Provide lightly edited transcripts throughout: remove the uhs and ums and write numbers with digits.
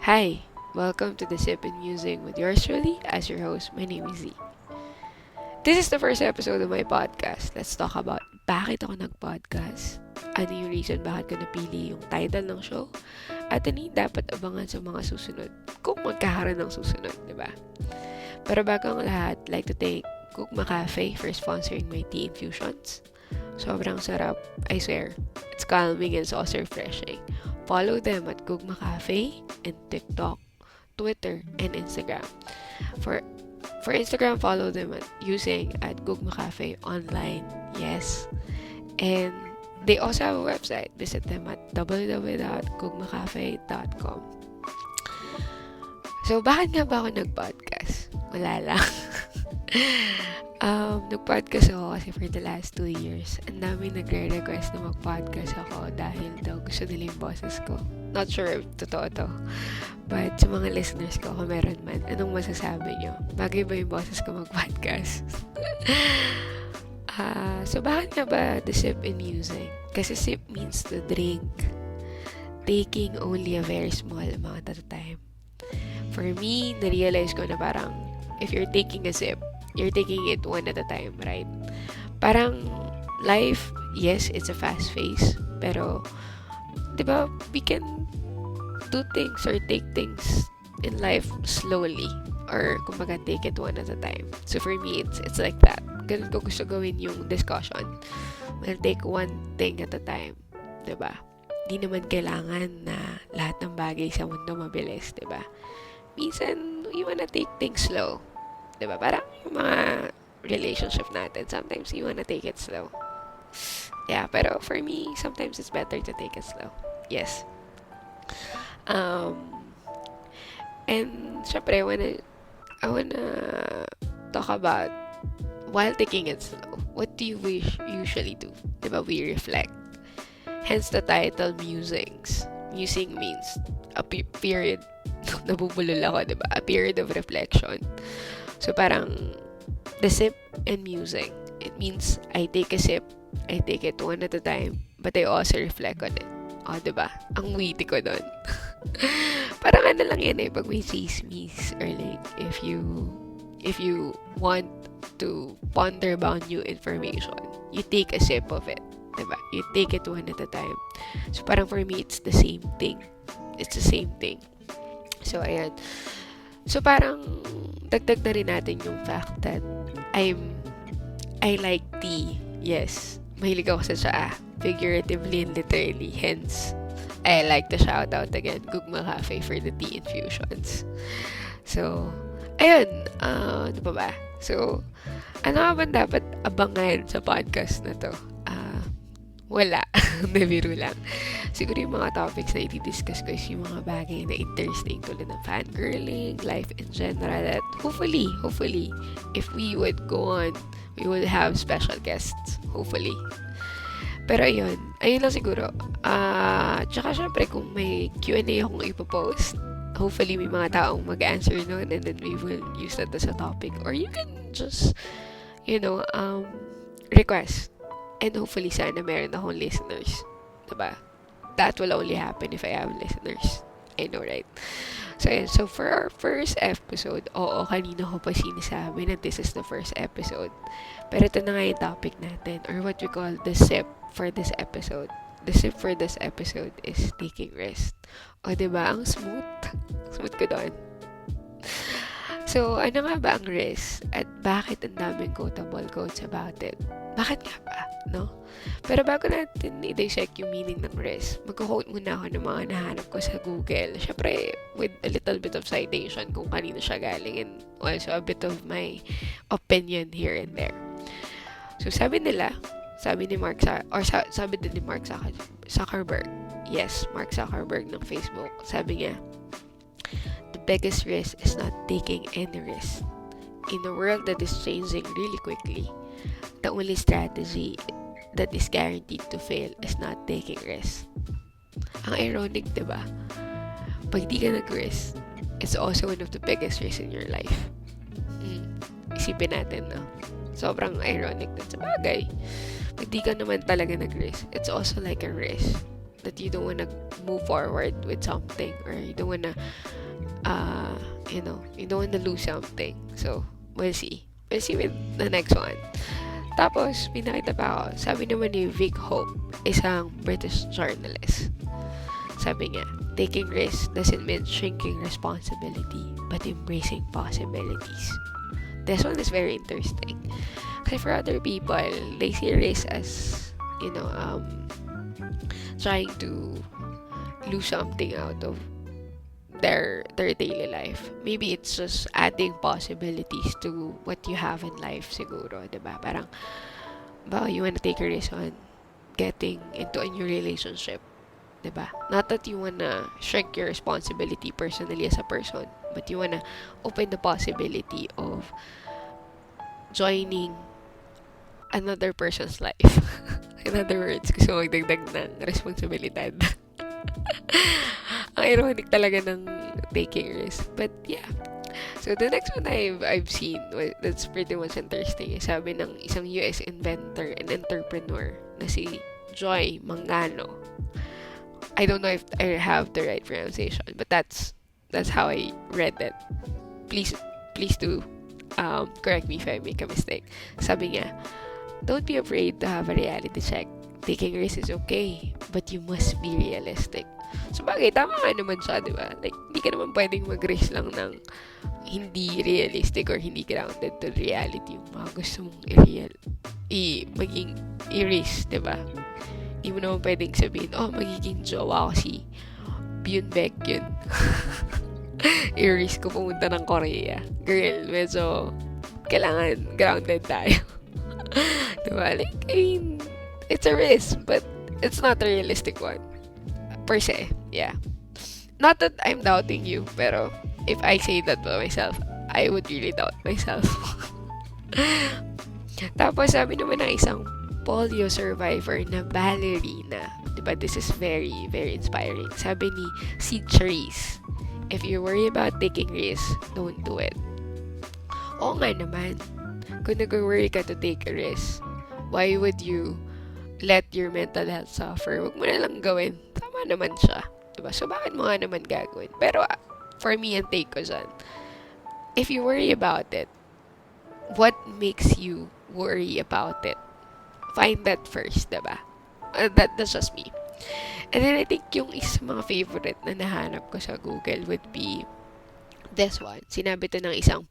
Hi, welcome to the Sip and Musing with yours truly. As your host, my name is Z. This is the first episode of my podcast. Let's talk about bakit ako nag-podcast, ano yung reason bakit ko napili yung title ng show, at ano yung dapat abangan sa mga susunod kung magkakaroon ng susunod, di ba? Pero bago ang lahat, like to thank Gugma Cafe for sponsoring my tea infusions. Sobrang sarap, I swear. It's calming and it's also refreshing. Follow them at Gugma Cafe and TikTok, Twitter, and Instagram. For Instagram, follow them using at Gugma Cafe online. Yes. And they also have a website. Visit them at www.gugmacafe.com. So, bakit nga ba ako nag-podcast? Wala lang. Nag-podcast ako kasi for the last 2 years. Ang dami nagre-request na mag-podcast ako dahil daw gusto nila yung boses ko. Not sure if totoo to. But sa mga listeners ko, kung meron man, anong masasabi nyo? Bagay ba yung boses ko mag-podcast? So bakit nga ba the sip and musing? Kasi sip means to drink. Taking only a very small amount at a time. For me, na-realize ko na parang if you're taking a sip, you're taking it one at a time, right? Parang life, yes, it's a fast pace, pero, di ba, we can do things or take things in life slowly, or kumbaga take it one at a time. So for me, it's like that. Ganun ko gusto gawin yung discussion. We'll take one thing at a time, di ba? Di naman kailangan na lahat ng bagay sa mundo mabilis, di ba? Minsan, you wanna take things slow. Diba? Parang yung mga relationship natin, sometimes you wanna take it slow. Yeah, pero for me, sometimes it's better to take it slow. Yes. And syempre, I wanna talk about while taking it slow, what do you usually do? Diba? We reflect. Hence the title, Musings. Musing means a period. Nabubulol ako, diba? A period of reflection. So, parang, the sip and musing. It means, I take a sip, I take it one at a time, but I also reflect on it. O, diba? Ang witty ko doon. Parang ano lang yan pag may chismis, or like, if you want to ponder about new information, you take a sip of it. Diba? You take it one at a time. So, parang for me, it's the same thing. It's the same thing. So, ayan. So, parang dagdag na rin natin yung fact that I like tea. Yes. Mahilig ako sa tsaa. Figuratively and literally. Hence, I like to shout out again Gugma Cafe for the tea infusions. So, ayun. Ano pa ba? So, ano nga ba dapat abangan sa podcast na to? Wala. Nabiro lang. Siguro yung mga topics na i-discuss ko is yung mga bagay na interesting tulad ng fangirling, life in general, that hopefully, if we would go on, we would have special guests. Hopefully. Pero ayun lang siguro. Tsaka syempre kung may Q&A akong ipopost, hopefully may mga taong mag-answer nun and then we will use that as a topic. Or you can just, request. And hopefully, sana meron akong listeners. Diba? That will only happen if I have listeners. I know, right? So, ayan. So, for our first episode, kanina ko pa sinasabi na this is the first episode. Pero ito na nga yung topic natin, or what we call the sip for this episode. The sip for this episode is taking rest. O, diba? Ang smooth. Smooth ko doon. So, ano nga ba ang rest? At bakit ang daming quotable quotes about it? Bakit nga ba? No? Pero bago natin i-dissect yung meaning ng rest, magko-quote muna ako ng mga nahanap ko sa Google. Syempre, with a little bit of citation kung kanino siya galing and also a bit of my opinion here and there. So, sabi ni Mark Zuckerberg. Yes, Mark Zuckerberg ng Facebook. Sabi niya, the biggest risk is not taking any risk. In a world that is changing really quickly, the only strategy that is guaranteed to fail is not taking risks. Ang ironic, diba? Pag di ka nag-risk, it's also one of the biggest risks in your life. Isipin natin, no? Sobrang ironic din sa bagay. Pag di ka naman talaga nag-risk, it's also like a risk. that you don't wanna move forward with something, or you don't wanna, you don't wanna lose something. So, we'll see. We'll see with the next one. Tapos, pinakita pa ako, sabi naman ni Vic Hope, isang British journalist. Sabi niya, taking risks doesn't mean shrinking responsibility, but embracing possibilities. This one is very interesting. Kasi for other people, they see risk as, trying to lose something out of their daily life. Maybe it's just adding possibilities to what you have in life siguro, diba? Parang, you wanna take a risk on getting into a new relationship, diba? Not that you wanna shrink your responsibility personally as a person, but you wanna open the possibility of joining another person's life. In other words, gusto magdagdag ng responsibilidad. Ang ironic talaga ng taking risk. But yeah. So the next one I've seen, that's pretty much interesting. Sabi ng isang US inventor and entrepreneur na si Joy Mangano. I don't know if I have the right pronunciation, but that's how I read it. Please do correct me if I make a mistake. Sabi niya, don't be afraid to have a reality check. Taking risks is okay, but you must be realistic. So, bagay, tama nga naman siya, di ba? Like, hindi ka naman pwedeng mag-risk lang ng hindi realistic or hindi grounded to reality yung mga gusto mong maging i-risk, di ba? Hindi mo naman pwedeng sabihin, magiging jowa ko si Byun-Baek yun. I-risk ko pumunta ng Korea. Girl, medyo kailangan grounded tayo. Diba? Like, I mean, it's a risk, but it's not a realistic one. Per se, yeah. Not that I'm doubting you, pero if I say that by myself, I would really doubt myself. Tapos, sabi naman ng isang polio survivor na ballerina, diba? This is very, very inspiring. Sabi ni Sid Charisse, if you worry about taking risks, don't do it. Oo nga naman. Kung nag-worry ka to take a risk, why would you let your mental health suffer? Huwag mo na lang gawin. Tama naman siya. Diba? So, bakit mo nga naman gagawin? Pero, for me, ang take ko dyan, if you worry about it, what makes you worry about it? Find that first, diba? That's just me. And then, I think yung isa mga favorite na nahanap ko sa Google would be this one. Sinabi to ng isang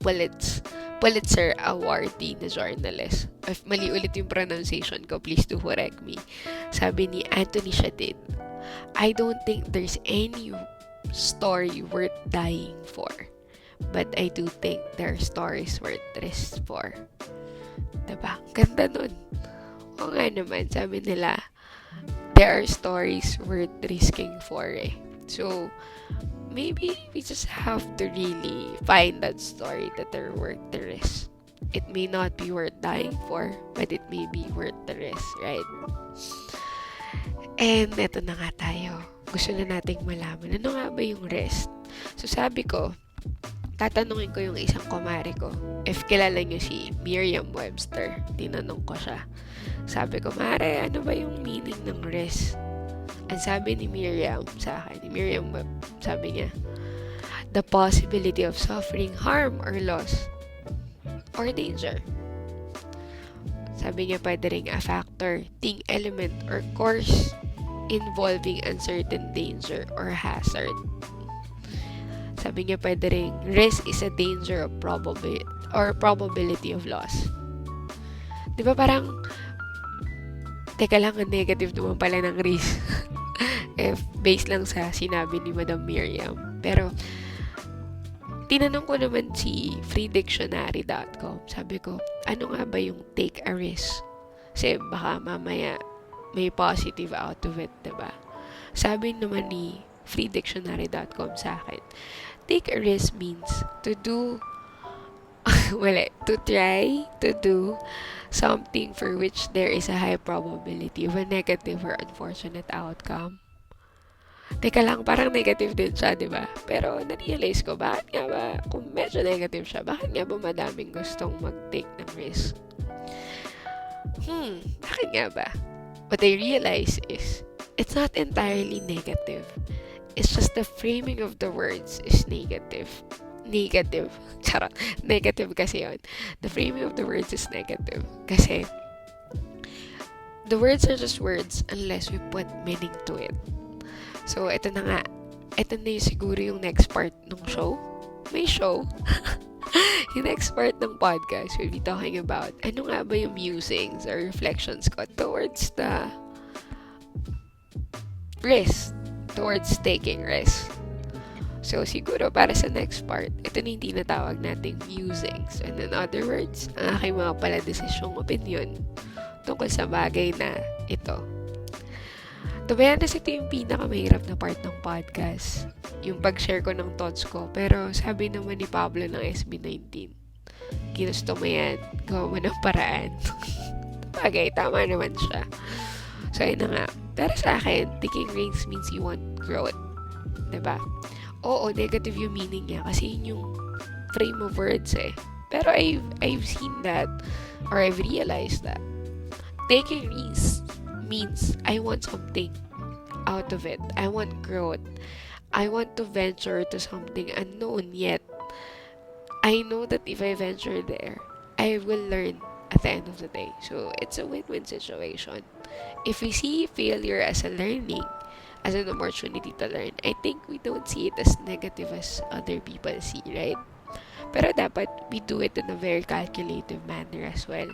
Pulitzer awardee na journalist. If mali ulit yung pronunciation ko, please do correct me. Sabi ni Anthony Shadid, I don't think there's any story worth dying for, but I do think there are stories worth risk for. Diba? Ganda nun. O nga naman, sabi nila, there are stories worth risking for eh. So, maybe we just have to really find that story that they're worth the risk. It may not be worth dying for, but it may be worth the risk, right? And eto na nga tayo. Gusto na nating malaman, ano nga ba yung risk? So sabi ko, tatanungin ko yung isang kumare ko if kilala niyo si Merriam-Webster. Tinanong ko siya. Sabi ko, Mare, ano ba yung meaning ng risk? Ang sabi ni Miriam sa akin, sabi niya, the possibility of suffering harm or loss or danger. Sabi niya, pwede rin a factor, thing, element, or course involving uncertain danger or hazard. Sabi niya, pwede rin, risk is a danger of probability of loss. Di ba parang, teka lang, ang negative naman pala ng risk. If based lang sa sinabi ni Madam Miriam. Pero, tinanong ko naman si freedictionary.com. Sabi ko, ano nga ba yung take a risk? Kasi baka mamaya may positive out of it, diba? Sabi naman ni freedictionary.com sa akin, take a risk means to do to try to do something for which there is a high probability of a negative or unfortunate outcome. Teka lang, parang negative din siya, di ba? Pero na-realize ko, bakit nga ba, kung medyo negative siya, bakit nga ba madaming gustong mag-take ng risk? Bakit nga ba? What I realize is, it's not entirely negative. It's just the framing of the words is negative. Negative. Charot. Negative kasi yun. The framing of the words is negative. Kasi, the words are just words unless we put meaning to it. So, ito na nga. Ito na yung siguro yung next part ng show. May show. Yung next part ng podcast, we'll be talking about ano nga ba yung musings or reflections ko towards the risk. Towards taking risk. So, siguro para sa next part, ito na yung tinatawag nating musings. And in other words, ang aking mga pala desisyong opinion tungkol sa bagay na ito. To be honest, ito yung pinakamahirap na part ng podcast. Yung pag-share ko ng thoughts ko. Pero sabi naman ni Pablo ng SB19, ginusto mo yan, gawa mo ng paraan. Bagay, tama naman siya. So, yun na nga. Pero sa akin, taking risks means you want growth. Diba? Oo, negative yung meaning niya kasi yun yung frame of words eh. Pero I've seen that or I've realized that taking risks means I want something out of it. I want growth. I want to venture to something unknown, yet I know that if I venture there, I will learn at the end of the day. So it's a win-win situation. If we see failure as a learning, as an opportunity to learn, I think we don't see it as negative as other people see, right? Pero dapat we do it in a very calculative manner as well.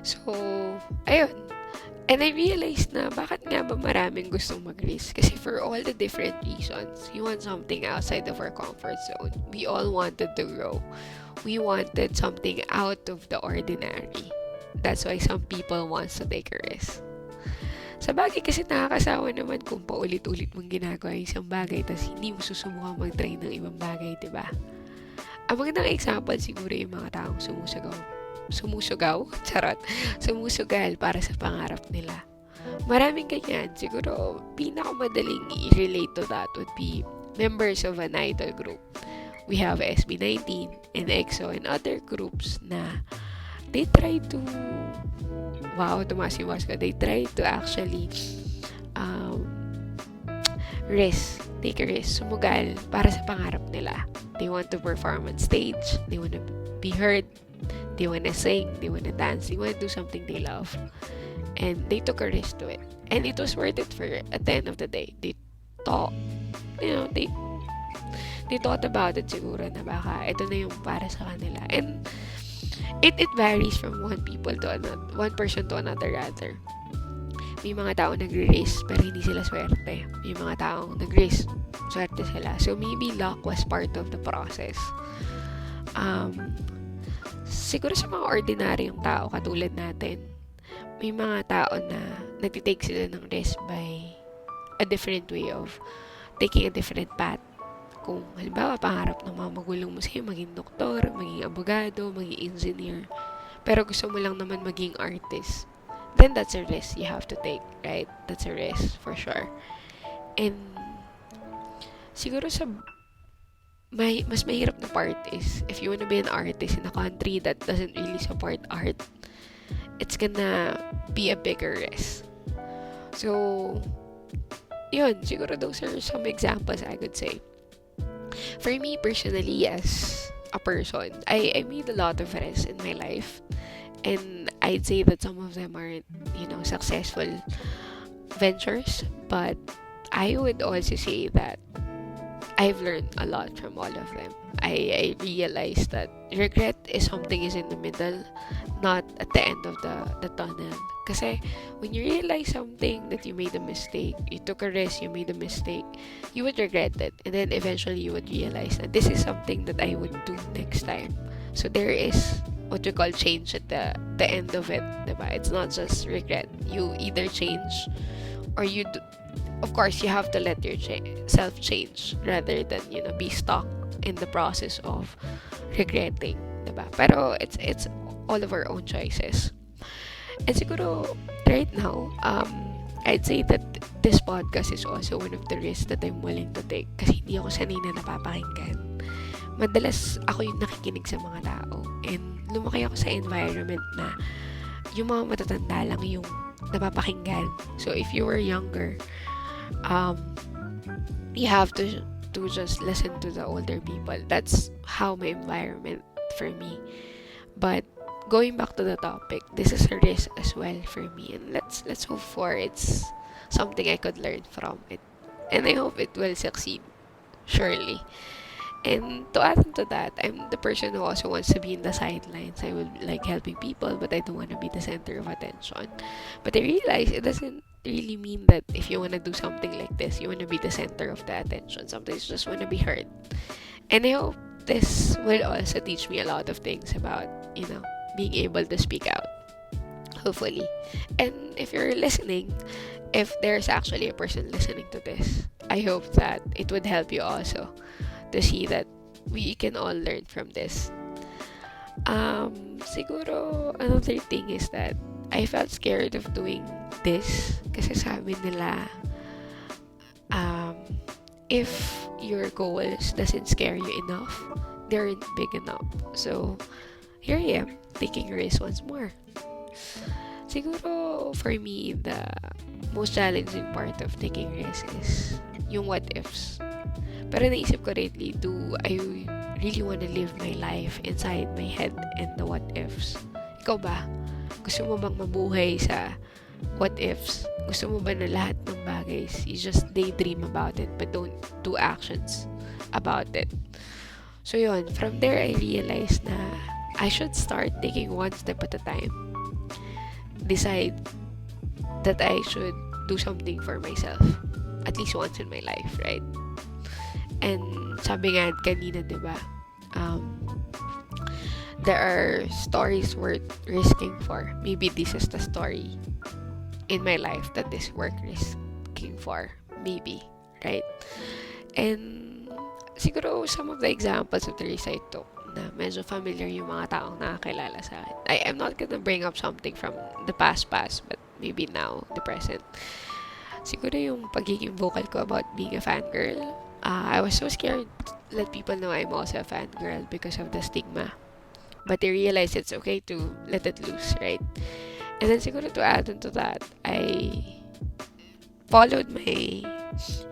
So, ayun. And I realized na bakit nga ba maraming gustong mag-risk? Kasi for all the different reasons, you want something outside of our comfort zone. We all wanted to grow. We wanted something out of the ordinary. That's why some people wants to take a risk. Sa bagay kasi nakakasawa naman kung paulit-ulit mong ginagawa yung isang bagay tapos hindi mo susubukan mag-try ng ibang bagay, diba? Ang magandang example siguro yung mga taong sumusugal para sa pangarap nila. Maraming ganyan. Siguro, pinakamadaling i-relate to that would be members of an idol group. We have SB19 and EXO and other groups na they try to they try to actually take a risk, sumugal para sa pangarap nila. They want to perform on stage, they want to be heard, they want to sing, they want to dance, they want to do something they love. And they took a risk to it. And it was worth it for at the end of the day. They thought, they thought about it siguro na baka ito na yung para sa kanila. And it varies from one person to another rather. May mga taong nagre-risk pero hindi sila swerte. May mga taong nag-risk, swerte sila. So maybe luck was part of the process. Siguro sa mga ordinaryong tao katulad natin, may mga tao na nagtitake sila ng risk by a different way of taking a different path. Kung halimbawa pangarap ng mga magulang mo sa'yo maging doktor, maging abogado, maging engineer, pero gusto mo lang naman maging artist, then that's a risk you have to take, right? That's a risk for sure. And siguro sa mas mahirap na part is if you wanna be an artist in a country that doesn't really support art, it's gonna be a bigger risk. So yun, siguro those are some examples I could say. For me personally, as a person, I made a lot of risks in my life, and I'd say that some of them aren't, successful ventures, but I would also say that I've learned a lot from all of them. I realized that regret is something is in the middle, not at the end of the tunnel. Kasi when you realize something that you made a mistake, you took a risk, you made a mistake, you would regret it. And then eventually you would realize that this is something that I would do next time. So there is what we call change at the end of it. Diba? It's not just regret. You either change or you do. Of course, you have to let yourself change rather than, be stuck in the process of regretting. Diba? Pero it's all of our own choices. And siguro, right now, I'd say that this podcast is also one of the risks that I'm willing to take kasi hindi ako sanay na napapakinggan. Madalas ako yung nakikinig sa mga tao and lumaki ako sa environment na yung mga matatanda lang yung napapakinggan. So if you were younger, um, you have to just listen to the older people. That's how my environment for me. But going back to the topic, this is a risk as well for me, and let's hope for it's something I could learn from it, and I hope it will succeed, surely. And to add to that, I'm the person who also wants to be in the sidelines. I would like helping people, but I don't want to be the center of attention. But I realize it doesn't really mean that if you want to do something like this, you want to be the center of the attention. Sometimes you just want to be heard. And I hope this will also teach me a lot of things about, being able to speak out. Hopefully. And if you're listening, if there's actually a person listening to this, I hope that it would help you also to see that we can all learn from this. Siguro, another thing is that I felt scared of doing this kasi sabi nila, if your goals doesn't scare you enough, they aren't big enough. So, here I am, taking a risk once more. Siguro, for me, the most challenging part of taking risks is yung what ifs. Pero naisip ko lately, do I really want to live my life inside my head and the what ifs? Ikaw ba? Gusto mo bang mabuhay sa what ifs? Gusto mo ba na lahat ng bagay, you just daydream about it but don't do actions about it? So yun, from there I realized na I should start taking one step at a time. Decide that I should do something for myself at least once in my life, right? And sabi nga kanina, diba? There are stories worth risking for. Maybe this is the story in my life that is worth risking for. Maybe, right? And siguro some of the examples of the risk I took na medyo familiar yung mga taong nakakilala sa akin. I'm not gonna bring up something from the past, but maybe now, the present. Siguro yung pagiging vocal ko about being a fangirl. I was so scared to let people know I'm also a fangirl because of the stigma. But I realized it's okay to let it loose, right? And then siguro to add on to that, I followed my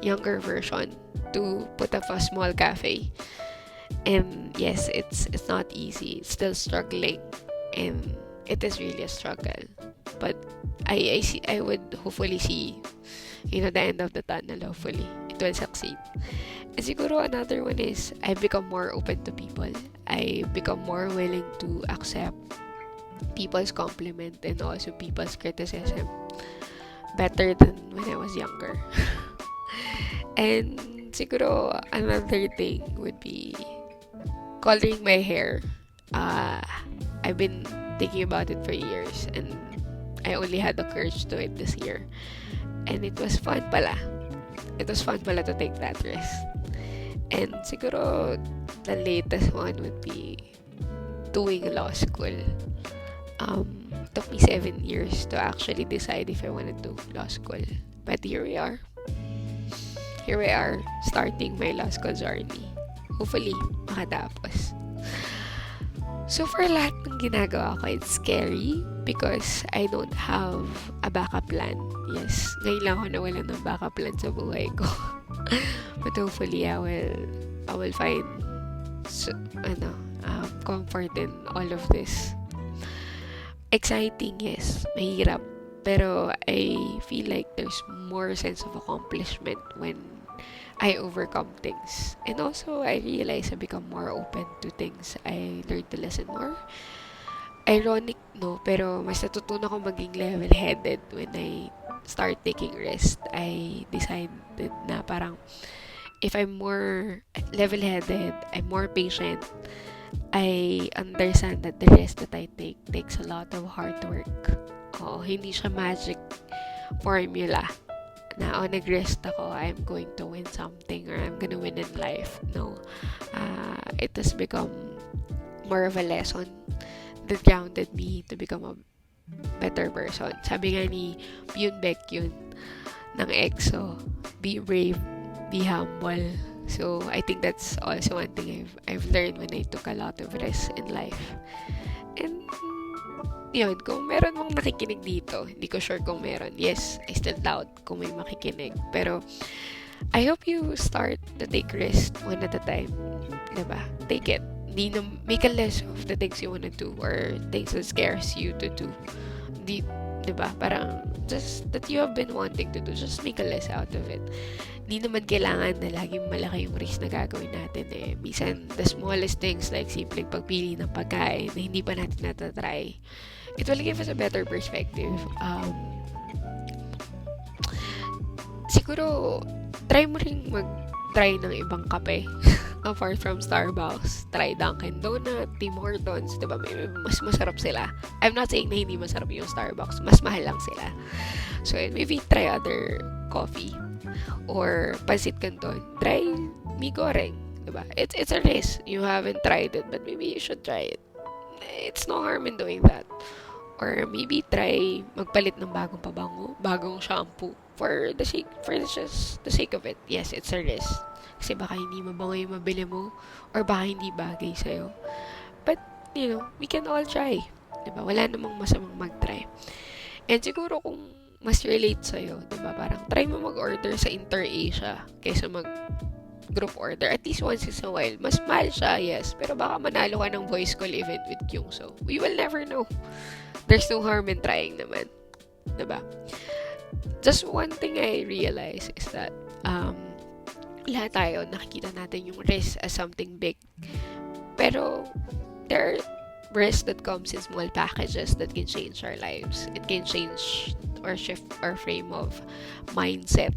younger version to put up a small cafe. And yes, it's not easy. It's still struggling. And it is really a struggle. But I would hopefully see, the end of the tunnel, hopefully. It will succeed. And siguro another one is I've become more open to people. I become more willing to accept people's compliment and also people's criticism better than when I was younger. And siguro another thing would be coloring my hair. I've been thinking about it for years and I only had the courage to do it this year. And it was fun pala. It was fun pala to take that risk. And siguro the latest one would be doing law school. Took me 7 years to actually decide if I wanted to do law school. But here we are. Here we are, starting my law school journey. Hopefully, makatapos. So for lahat ng ginagawa ko, it's scary because I don't have a backup plan. Yes, ngayon lang ako nawalan ng backup plan sa buhay ko. But hopefully, I will find comfort in all of this. Exciting, yes. Mahirap. Pero I feel like there's more sense of accomplishment when I overcome things. And also, I realize I become more open to things. I learn to listen more. Ironic, no? Pero mas natutunan ko maging level-headed when I start taking risks. I decided na parang if I'm more level-headed, I'm more patient, I understand that the risk that I take takes a lot of hard work. Hindi siya magic formula na nag-risk ako, I'm going to win something or I'm gonna win in life. No. It has become more of a lesson that grounded me to become a better person. Sabi nga ni Byun Baekhyun ng EXO, be brave, be humble. So, I think that's also one thing I've learned when I took a lot of risks in life. And yun, kung meron mong nakikinig dito, hindi ko sure kung meron. Yes, I still doubt kung may makikinig. Pero, I hope you start to take risks one at a time. Diba? Take it. Make a list of the things you wanna do or things that scares you to do. Diba? Parang, just that you have been wanting to do, just make a list out of it. Di naman kailangan na laging malaki yung risk na gagawin natin eh. Minsan, the smallest things like simpleng pagpili ng pagkain na hindi pa natin natatry, it will give us a better perspective. Siguro, try mo rin mag-try ng ibang kape. Apart from Starbucks, try Dunkin' Donut, Tim Hortons, diba? Mas masarap sila. I'm not saying na hindi masarap yung Starbucks. Mas mahal lang sila. So, maybe try other coffee. Or Pansit Canton. Try Mi Goreng. Diba? It's a risk. You haven't tried it, but maybe you should try it. It's no harm in doing that. Or maybe try magpalit ng bagong pabango, bagong shampoo for the just the sake of it. Yes, it's a risk. Kasi baka hindi mabango yung mabili mo or baka hindi bagay sa'yo. But, we can all try. Diba? Wala namang masamang mag-try. And siguro kung mas relate sa'yo, diba? Parang try mo mag-order sa Inter-Asia kaysa mag-group order. At least once in a while. Mas mahal siya, yes. Pero baka manalo ka ng voice call event with Kyungso. We will never know. There's no harm in trying naman. Diba? Just one thing I realize is that, lahat tayo, nakikita natin yung risk as something big. Pero, there are risks that comes in small packages that can change our lives. It can change or shift our frame of mindset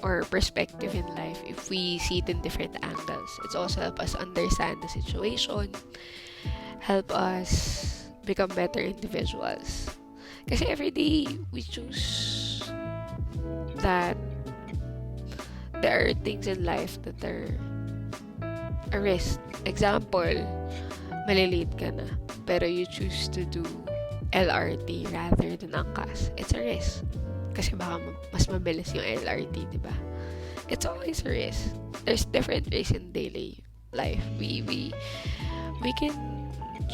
or perspective in life if we see it in different angles. It's also help us understand the situation, help us become better individuals. Kasi every day, we choose that there are things in life that are a risk. Example, malilate ka na, pero you choose to do LRT rather than angkas. It's a risk. Kasi baka mas mabilis yung LRT, di ba? It's always a risk. There's different risks in daily life. We can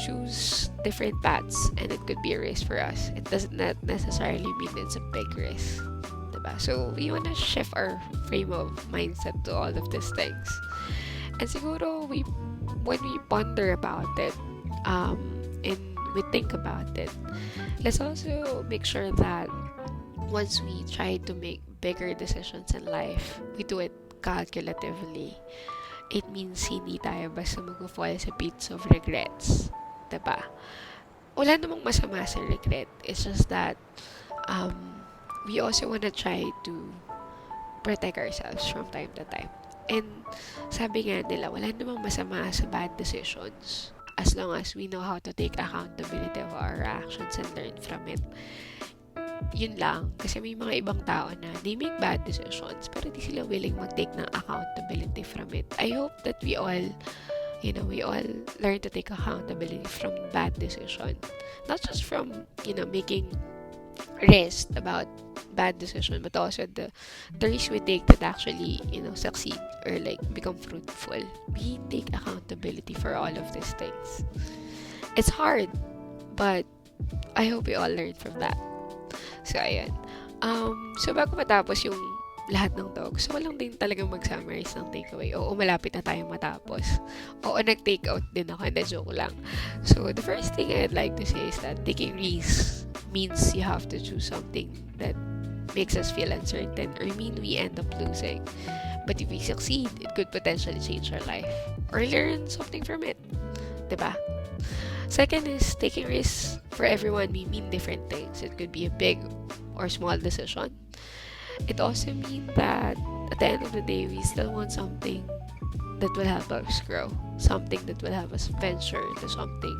choose different paths and it could be a risk for us. It doesn't necessarily mean it's a big risk. So, we want to shift our frame of mindset to all of these things. And siguro, when we ponder about it, and we think about it, let's also make sure that once we try to make bigger decisions in life, we do it calculatively. It means hindi tayo basta mag-fall sa pits of regrets. Diba? Wala namang masama sa regret. It's just that, we also want to try to protect ourselves from time to time. And sabi nga nila, wala namang masama sa bad decisions as long as we know how to take accountability of our actions and learn from it. Yun lang. Kasi may mga ibang tao na they make bad decisions pero di sila willing mag-take ng accountability from it. I hope that we all learn to take accountability from bad decision. Not just from, making risk about bad decision, but also the risk we take that actually, succeed or become fruitful. We take accountability for all of these things. It's hard, but I hope we all learn from that. So, ayan. So, bago matapos yung lahat ng to, gusto ko lang din talagang mag-summarize ng takeaway. Oo, malapit na tayong matapos. Oo, nag-take out din ako. Hindi, joke lang. So, the first thing I'd like to say is that taking risks means you have to choose something that makes us feel uncertain or mean we end up losing. But if we succeed, it could potentially change our life or learn something from it. Diba? Second is taking risks for everyone may mean different things. It could be a big or small decision. It also means that at the end of the day, we still want something that will help us grow. Something that will help us venture into something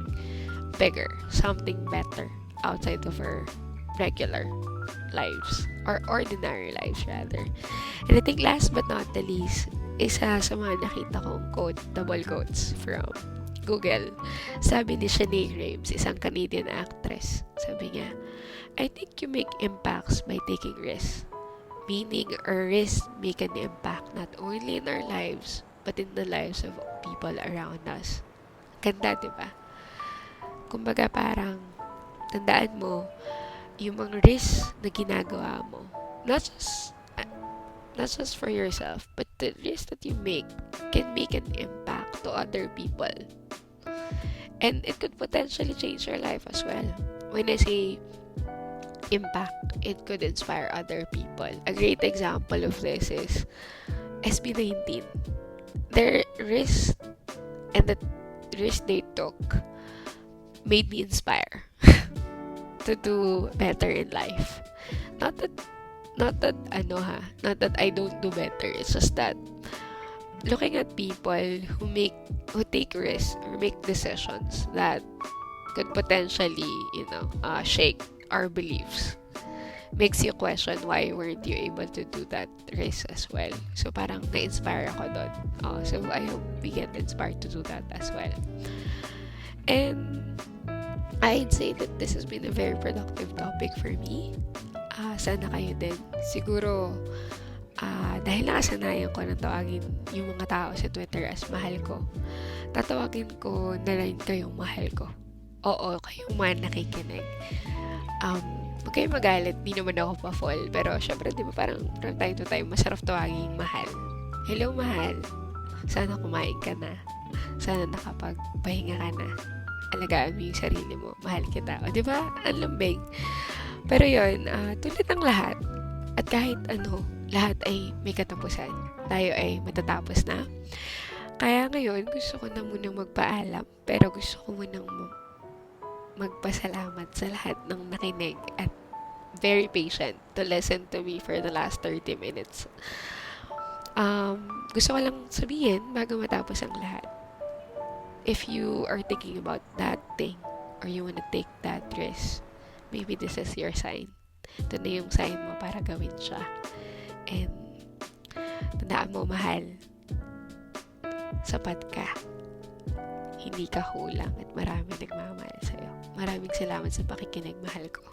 bigger, something better outside of our regular lives or ordinary lives rather. And I think last but not the least, isa sa mga nakita kong quote, double quotes from Google. Sabi ni Shanae Grimes, isang Canadian actress. Sabi niya, I think you make impacts by taking risks. Meaning, our risks make an impact not only in our lives, but in the lives of people around us. Ganda, di ba? Kumbaga parang, tandaan mo, yung mga risks na ginagawa mo, not just not just for yourself, but the risks that you make can make an impact to other people. And it could potentially change your life as well. When I say impact, it could inspire other people. A great example of this is SB19. Their risk and the risk they took made me inspire to do better in life. Not that not that I don't do better. It's just that looking at people who take risks or make decisions that could potentially, shake our beliefs makes you question why weren't you able to do that risk as well. So parang na-inspire ako doon. So I hope we get inspired to do that as well. And I'd say that this has been a very productive topic for me. Sana kayo din. Siguro, dahil nakasanayan ko na tawagin yung mga tao sa Twitter as mahal ko, tatawagin ko na rin kayong mahal ko. Oo, kayong mga nakikinig. Huwag kayong magalit, di naman ako pa-fall. Pero syempre, di ba parang from time to time, masarap tawagin mahal. Hello, mahal. Sana kumain ka na. Sana nakapagpahinga ka na. Alagaan mo yung sarili mo. Mahal kita. O, di ba? Ang lambing. Pero yun, tulad ng lahat. At kahit ano, lahat ay may katapusan. Tayo ay matatapos na. Kaya ngayon, gusto ko na munang magpaalam. Pero gusto ko munang magpasalamat sa lahat ng nakinig at very patient to listen to me for the last 30 minutes. Gusto ko lang sabihin bago matapos ang lahat. If you are thinking about that thing or you wanna take that risk, maybe this is your sign. Ito na yung sign mo para gawin siya. And tandaan mo, mahal, sapat ka. Hindi ka kulang at marami nagmamahal sa'yo. Maraming salamat sa pakikinig, mahal ko.